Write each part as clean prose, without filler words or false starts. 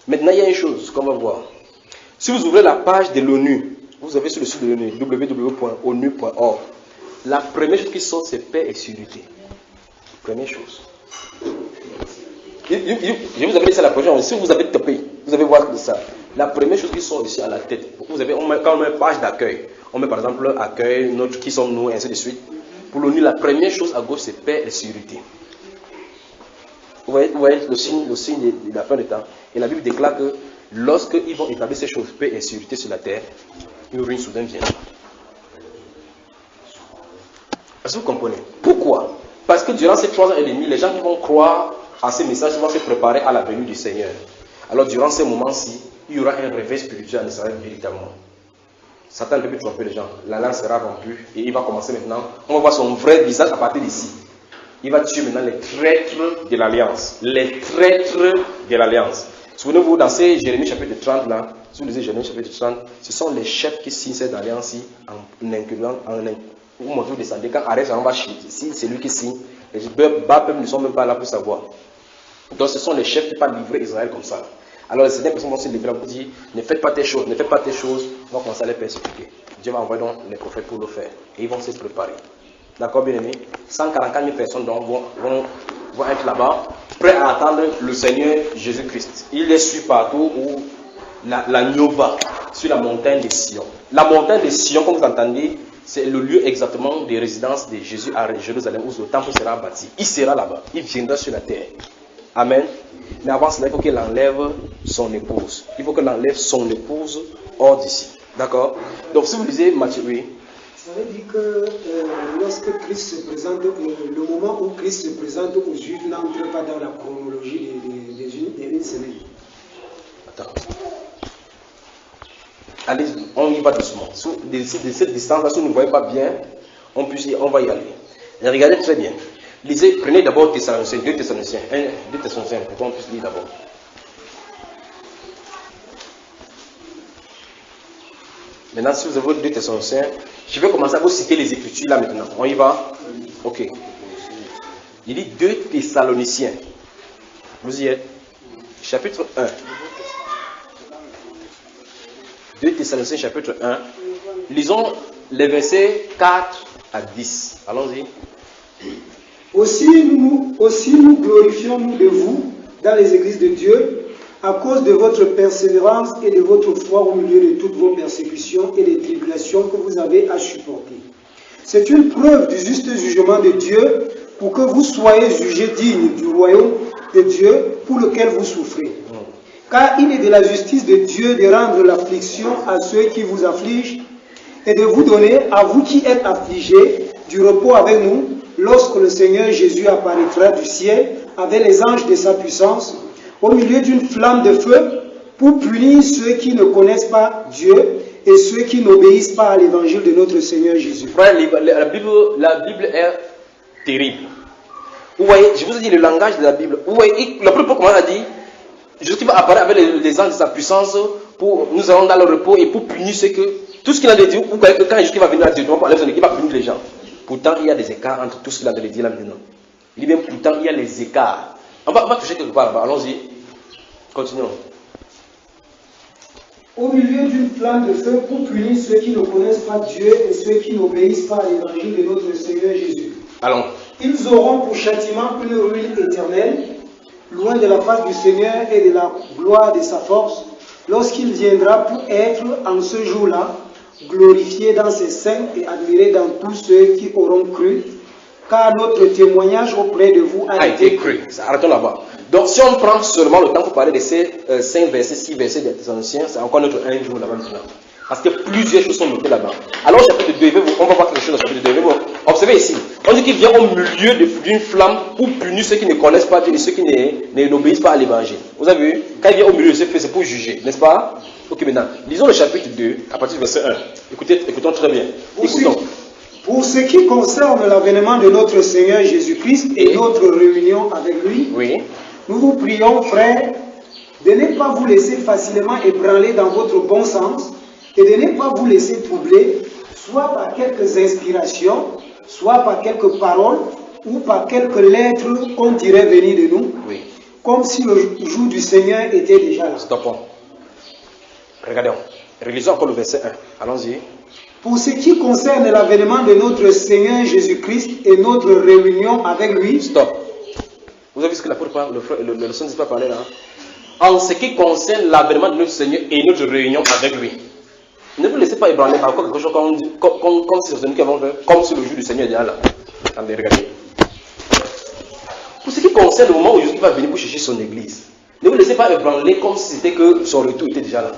Maintenant, il y a une chose qu'on va voir. Si vous ouvrez la page de l'ONU, vous avez sur le site de l'ONU, www.onu.org, la première chose qui sort, c'est paix et sécurité. Première chose. Je vous avais dit ça la prochaine fois. Si vous avez tapé, vous allez voir ça. La première chose qui sort ici à la tête, quand on met page d'accueil, on met par exemple accueil, notre qui sommes nous, et ainsi de suite. Pour l'ONU, la première chose à gauche, c'est paix et sécurité. Vous voyez le signe de la fin des temps. Et la Bible déclare que lorsqu'ils vont établir ces choses, paix et sécurité sur la terre, une ruine soudaine viendra. Est-ce que vous comprenez? Pourquoi? Parce que durant ces 3 ans et demi, les gens qui vont croire à ces messages vont se préparer à la venue du Seigneur. Alors durant ces moments-ci, il y aura un réveil spirituel en Israël véritablement. Satan ne peut plus tromper les gens. La langue sera rompue et il va commencer maintenant. On va voir son vrai visage à partir d'ici. Il va tuer maintenant les traîtres de l'Alliance. Les traîtres de l'Alliance. Souvenez-vous, dans ces Jérémie chapitre 30 là, si vous lisez Jérémie chapitre 30, ce sont les chefs qui signent cette alliance-ci en incluant, vous montrez, vous descendez, quand Arès va chier, si c'est lui qui signe, les bas peuples ne sont même pas là pour savoir. Donc ce sont les chefs qui partent livrer Israël comme ça. Alors certaines personnes vont se lever pour dire, ne faites pas tes choses, ne faites pas tes choses, on va commencer à les persécuter. Dieu va envoyer donc les prophètes pour le faire. Et ils vont se préparer. D'accord, bien aimé? 144 000 personnes donc vont être là-bas, prêts à attendre le Seigneur Jésus-Christ. Il les suit partout où la Nova, sur la montagne de Sion. La montagne de Sion, comme vous entendez, c'est le lieu exactement de résidence de Jésus à Jérusalem où le temple sera bâti. Il sera là-bas, il viendra sur la terre. Amen. Mais avant cela, il faut qu'il enlève son épouse. Il faut qu'il enlève son épouse hors d'ici. D'accord? Donc si vous lisez Matthieu, oui. Ça veut dire que lorsque Christ se présente, le moment où Christ se présente aux Juifs n'entre pas dans la chronologie d'une semaine. Attends. Allez, on y va doucement. De cette distance-là, si vous ne voyez pas bien, on va y aller. Et regardez très bien. Lisez, prenez d'abord Thessaloniciens, 2 Thessaloniciens, 2 Thessaloniciens, pour qu'on puisse lire d'abord. Maintenant, si vous avez 2 Thessaloniciens, je vais commencer à vous citer les Écritures là maintenant. On y va? Ok. Il dit 2 Thessaloniciens. Vous y êtes? Chapitre 1. 2 Thessaloniciens, chapitre 1. Lisons les versets 4 à 10. Allons-y. Aussi nous glorifions-nous de vous dans les églises de Dieu à cause de votre persévérance et de votre foi au milieu de toutes vos persécutions et des tribulations que vous avez à supporter. C'est une preuve du juste jugement de Dieu pour que vous soyez jugés dignes du royaume de Dieu pour lequel vous souffrez. Car il est de la justice de Dieu de rendre l'affliction à ceux qui vous affligent et de vous donner, à vous qui êtes affligés, du repos avec nous, lorsque le Seigneur Jésus apparaîtra du ciel avec les anges de sa puissance, au milieu d'une flamme de feu, pour punir ceux qui ne connaissent pas Dieu et ceux qui n'obéissent pas à l'évangile de notre Seigneur Jésus. Frère, la Bible est terrible. Vous voyez, je vous ai dit le langage de la Bible. Vous voyez, le premier comment on a dit, Jésus qui va apparaître avec les anges de sa puissance, pour nous allons dans le repos et pour punir ceux que, tout ce qu'il a dit, vous voyez que quand Jésus va venir à Dieu, il va punir les gens. Pourtant, il y a des écarts entre tout ce qu'il a dit là maintenant. Il dit bien, pourtant, il y a les écarts. On va toucher quelque part là-bas. Allons-y. Continuons. Au milieu d'une flamme de feu pour punir ceux qui ne connaissent pas Dieu et ceux qui n'obéissent pas à l'évangile de notre Seigneur Jésus. Allons. Ils auront pour châtiment une ruine éternelle, loin de la face du Seigneur et de la gloire de sa force, lorsqu'il viendra pour être en ce jour-là glorifié dans ses saints et admiré dans tous ceux qui auront cru, car notre témoignage auprès de vous a été cru. Arrêtons là-bas. Donc si on prend seulement le temps pour parler de ces 5 versets, 6 versets des Thessaloniciens, c'est encore notre un jour là-bas maintenant. Parce que plusieurs choses sont notées là-bas. Alors au chapitre 2, on va voir quelque chose au chapitre 2. Observez ici, on dit qu'il vient au milieu d'une flamme pour punir ceux qui ne connaissent pas Dieu et ceux qui n'obéissent pas à l'évangile. Vous avez vu? Quand il vient au milieu de ce feu, c'est pour juger, n'est-ce pas? Ok, maintenant, lisons le chapitre 2, à partir du verset 1. Écoutons très bien. Écoutons. Pour ce qui concerne l'avènement de notre Seigneur Jésus-Christ et notre réunion avec lui, oui. Nous vous prions, frères, de ne pas vous laisser facilement ébranler dans votre bon sens et de ne pas vous laisser troubler, soit par quelques inspirations, soit par quelques paroles ou par quelques lettres qu'on dirait venir de nous, oui. comme si le jour du Seigneur était déjà là. Stoppons. Regardons. Relisons encore le verset 1. Allons-y. Pour ce qui concerne l'avènement de notre Seigneur Jésus-Christ et notre réunion avec lui. Stop. Vous avez vu ce que l'apôtre, le Saint-Esprit parlait là? En ce qui concerne l'avènement de notre Seigneur et notre réunion avec lui. Ne vous laissez pas ébranler par quelque chose comme si nous avons fait, comme si le jour du Seigneur est déjà là. Attendez, regardez. Pour ce qui concerne le moment où Jésus va venir pour chercher son église, ne vous laissez pas ébranler comme si c'était que son retour était déjà là.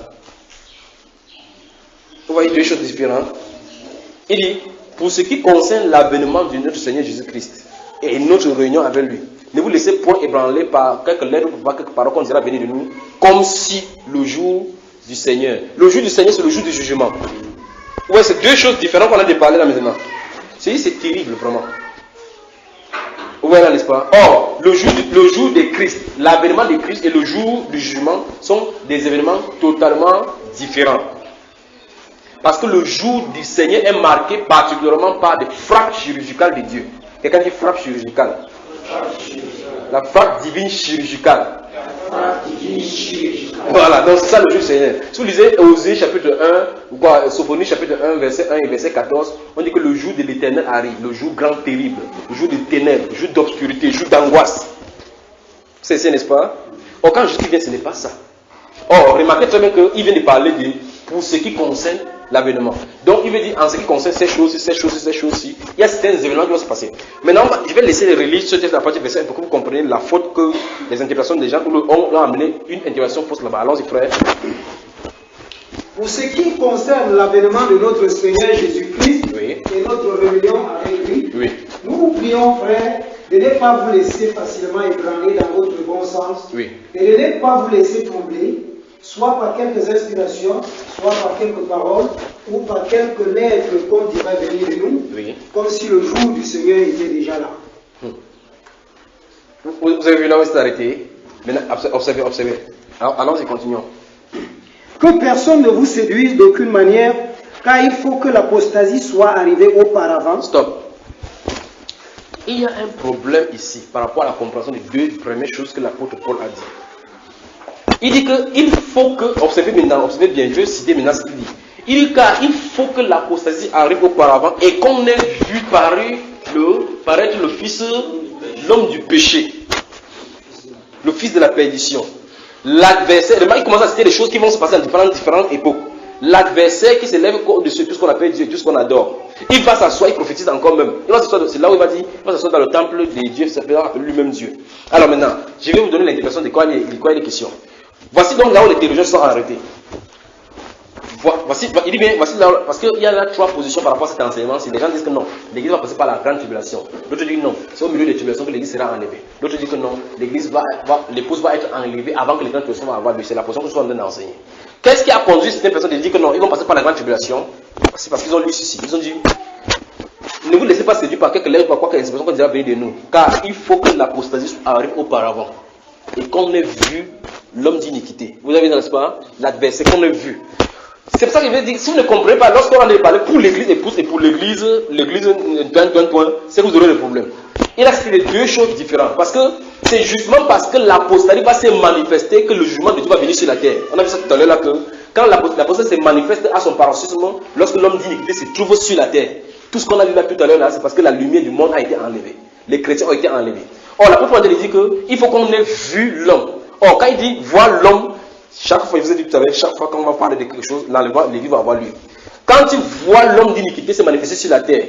Vous voyez deux choses différentes. Il dit, pour ce qui concerne l'avènement de notre Seigneur Jésus-Christ et notre réunion avec lui, ne vous laissez point ébranler par quelques lettres ou par quelques paroles qu'on dira venir de nous, comme si le jour du Seigneur. Le jour du Seigneur, c'est le jour du jugement. Ouais, c'est deux choses différentes qu'on a de parler là maintenant. C'est terrible, vraiment. Vous voyez là, n'est-ce pas? Or, le jour de Christ, l'avènement de Christ et le jour du jugement sont des événements totalement différents. Parce que le jour du Seigneur est marqué particulièrement par des frappes chirurgicales de Dieu. Quelqu'un dit frappe chirurgicale. La frappe divine chirurgicale. Voilà, donc c'est ça le jour du Seigneur. Si vous lisez Osée chapitre 1, ou quoi, Sophonie chapitre 1, verset 1 et verset 14, on dit que le jour de l'Éternel arrive, le jour grand terrible, le jour de ténèbres, le jour d'obscurité, le jour d'angoisse. C'est ça, n'est-ce pas? Or, quand Jésus vient, ce n'est pas ça. Or, remarquez très bien qu'il vient de parler de pour ce qui concerne l'avènement. Donc, il veut dire en ce qui concerne ces choses-ci, ces choses-ci, ces choses-ci, il y a certains événements qui vont se passer. Maintenant, je vais laisser relire ce texte à partir du verset 1 pour que vous compreniez la faute que les interprétations des gens ont amené une interprétation fausse là-bas. Allons-y, frère. Pour ce qui concerne l'avènement de notre Seigneur Jésus-Christ oui. et notre réunion avec lui, oui. Nous vous prions, frère, de ne pas vous laisser facilement ébranler dans votre bon sens, oui. Et de ne pas vous laisser troubler, soit par quelques inspirations, soit par quelques paroles, ou par quelques lettres qu'on dira venir de nous, oui. Comme si le jour du Seigneur était déjà là. Vous avez vu là où c'est arrêté? Maintenant, observez. Allons-y, continuons. Que personne ne vous séduise d'aucune manière, car il faut que l'apostasie soit arrivée auparavant. Stop. Il y a un problème ici par rapport à la compréhension des deux premières choses que l'apôtre Paul a dit. Il dit qu'il faut que, observez bien, je vais citer maintenant ce qu'il dit. Il dit car il faut que l'apostasie arrive auparavant et qu'on ait vu paraître le fils, l'homme du péché, le fils de la perdition. L'adversaire, il commence à citer des choses qui vont se passer en différentes époques. L'adversaire qui s'élève au-dessus de tout ce qu'on appelle Dieu, tout ce qu'on adore. Il va s'asseoir, il prophétise encore même. C'est là où il va dire, il va s'asseoir dans le temple des dieux, ça peut appeler lui-même Dieu. Alors maintenant, je vais vous donner l'interprétation de quoi il est question. Voici donc là où les théologiens sont arrêtés. Il dit bien, voici là, parce qu'il y a là trois positions par rapport à cet enseignement. Si les gens disent que non, l'église va passer par la grande tribulation. D'autres disent non, c'est au milieu des tribulations que l'église sera enlevée. D'autres disent que non, l'épouse va être enlevée avant que les grandes tribulations vont avoir lieu. C'est la position que je suis en train d'enseigner. Qu'est-ce qui a conduit certaines personnes à dire que non, ils vont passer par la grande tribulation? C'est parce qu'ils ont lu ceci. Ils ont dit, ne vous laissez pas séduire par quelques lettres ou par quoi que l'expression qu'on dira venir de nous. Car il faut que l'apostasie arrive auparavant. Et qu'on ait vu l'homme d'iniquité. Vous avez vu, n'est-ce pas? L'adversaire qu'on ait vu. C'est pour ça qu'il veut dire, si vous ne comprenez pas, lorsqu'on en est parlé pour l'église épouse et pour l'église point, c'est que vous aurez des problèmes. Il a cité deux choses différentes. Parce que c'est justement parce que l'apostasie va se manifester que le jugement de Dieu va venir sur la terre. On a vu ça tout à l'heure là que quand l'apostasie se manifeste à son paroxysme, lorsque l'homme d'iniquité se trouve sur la terre, tout ce qu'on a vu là tout à l'heure là, c'est parce que la lumière du monde a été enlevée. Les chrétiens ont été enlevés. Or, l'apôtre Paul dit qu'il faut qu'on ait vu l'homme. Or, quand il dit voir l'homme, chaque fois, il vous a dit tout à l'heure, chaque fois qu'on va parler de quelque chose, l'église va avoir lieu. Quand tu vois l'homme d'iniquité se manifester sur la terre,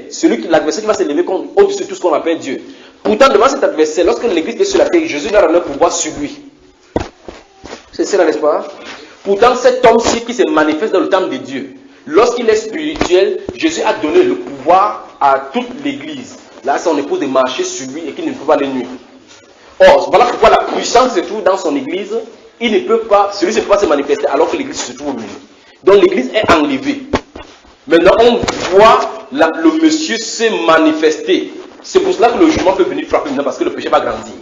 l'adversaire qui va se lever au-dessus de tout ce qu'on appelle Dieu. Pourtant, devant cet adversaire, lorsque l'église est sur la terre, Jésus n'a rien pouvoir sur lui. C'est ça, n'est-ce pas? Pourtant, cet homme-ci qui se manifeste dans le temple de Dieu, lorsqu'il est spirituel, Jésus a donné le pouvoir à toute l'église. Là, son épouse de marcher sur lui et qu'il ne peut pas les nuire. Or, voilà pourquoi la puissance se trouve dans son église. Celui-ci ne peut pas se manifester alors que l'église se trouve au milieu. Donc l'église est enlevée. Maintenant, on voit le monsieur se manifester. C'est pour cela que le jugement peut venir frapper maintenant parce que le péché va grandir.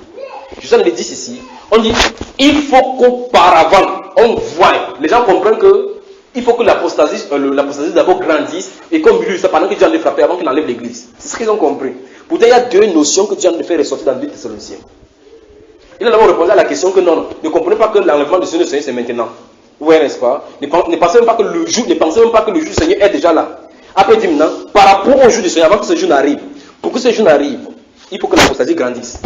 Je suis en train de dire ceci. On dit, il faut qu'auparavant, on voie. Les gens comprennent que il faut que l'apostasie d'abord grandisse et qu'au milieu, ça pendant que Dieu en est frappé avant qu'il enlève l'église. C'est ce qu'ils ont compris. Pourtant, il y a deux notions que Dieu en fait ressortir dans 2 Thessaloniciens. Il a d'abord répondu à la question que non, ne comprenez pas que l'enlèvement du Seigneur c'est maintenant. Oui, n'est-ce pas? Ne pensez même pas que le jour du Seigneur est déjà là. Après, il dit maintenant, par rapport au jour du Seigneur, avant que ce jour n'arrive, pour que ce jour n'arrive, il faut que l'apostasie grandisse.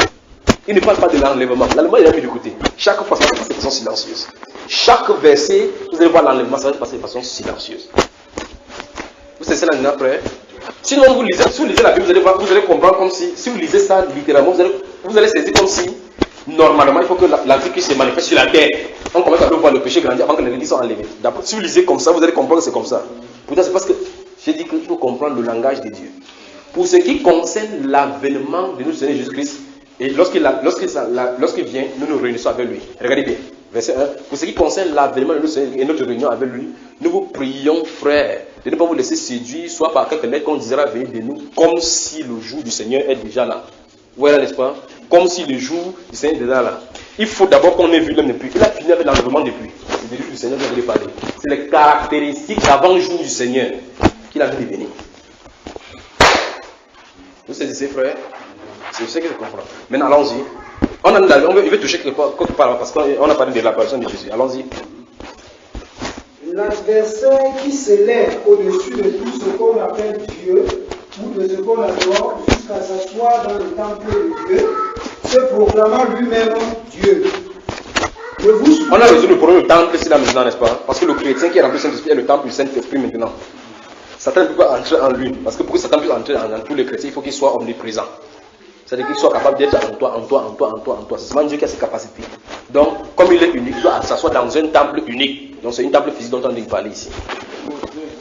Il ne parle pas de l'enlèvement. L'enlèvement, il est mis de côté. Chaque fois, ça va se passer de façon silencieuse. Chaque verset, vous allez voir l'enlèvement, ça va se passer de façon silencieuse. Vous savez cela après? Sinon, si vous lisez la Bible, vous allez comprendre comme si vous lisez ça littéralement, vous allez saisir comme si, normalement, il faut que l'Antichrist se manifeste sur la terre. On commence à voir le péché grandir avant que les religions soient enlevées. D'abord, si vous lisez comme ça, vous allez comprendre que c'est comme ça. Pourtant, c'est parce que j'ai dit qu'il faut comprendre le langage de Dieu. Pour ce qui concerne l'avènement de notre Seigneur Jésus-Christ, et lorsqu'il vient, nous nous réunissons avec lui. Regardez bien, verset 1. Pour ce qui concerne l'avènement de notre Seigneur et notre réunion avec lui, nous vous prions, frères, de ne pas vous laisser séduire, soit par quelques lettres qu'on dira venir de nous, comme si le jour du Seigneur est déjà là. Voilà, n'est-ce pas? Comme si le jour du Seigneur est déjà là. Il faut d'abord qu'on ait vu l'homme depuis. Il a fini avec l'enlèvement depuis. C'est du jour du Seigneur dont je voulais parler. C'est les caractéristiques d'avant-jour du Seigneur qu'il a vu venir. Vous saisissez, frère? C'est ce que je comprends. Maintenant, allons-y. Il veut toucher quelque part parce qu'on a parlé de l'apparition de Jésus. Allons-y. L'adversaire qui s'élève au-dessus de tout ce qu'on appelle Dieu ou de ce qu'on adore jusqu'à s'asseoir dans le temple de Dieu, se proclamant lui-même Dieu. On a résolu le problème du temple ici là maintenant, n'est-ce pas? Parce que le chrétien qui est rempli du Saint-Esprit est le temple du Saint-Esprit maintenant. Satan ne peut pas entrer en lui. Parce que pour que Satan puisse entrer en tous les chrétiens, il faut qu'il soit omniprésent. C'est-à-dire qu'il soit capable d'être en toi. C'est seulement Dieu qui a ses capacités. Donc, comme il est unique, il doit s'asseoir dans un temple unique. Donc, c'est une temple physique dont on dit parler ici.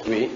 Oui.